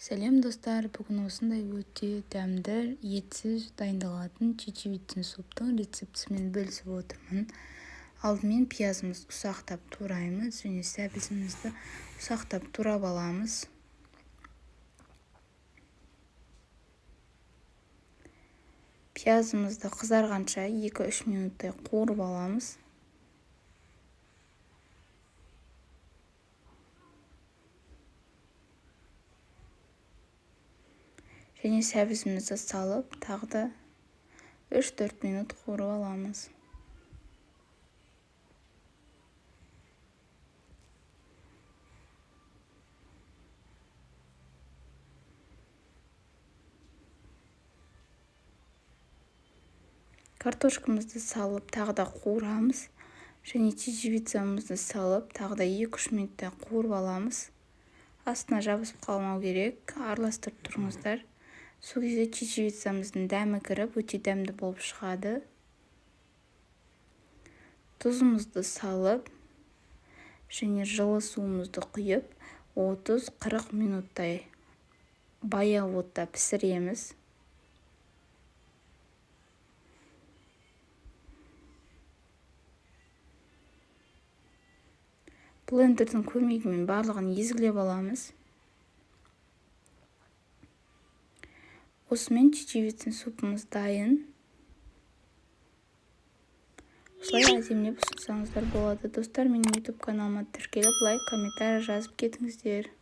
Сәлем достар, бүгін осындай өте дәмді, етсіз дайындалатын чечевицин суптың рецептісімен бөлісіп отырмын. Алдымен пиязымызды ұсақтап тураймыз және сәбізімізді ұсақтап турап аламыз. Пиязымызды қызарғанша 2-3 минуттай қуырып аламыз. Және сәбізімізді салып, тағы да 3-4 минут қуырып аламыз. Картошкамызды салып, тағы да қуырамыз. Және чечевицамызды салып, тағы да 2-3 минуттай қуырып аламыз. Астына жабысып қалмау керек, араластырып тұрыңыздар. Сол кезде чечевицамыздың дәмі кіріп, өте дәмді болып шығады. Тұзымызды салып, және жылы суымызды құйып, 30-40 минуттай баяу отта пісіреміз. Блендердің көмегімен барлығын езгілеп аламыз. Осымен чечевицин супымыз дайын. Осылай әдемілеп ұсынсаңыздар болады. Достар, менің YouTube каналыма тіркеліп, лайк, комментарий жазып кетіңіздер.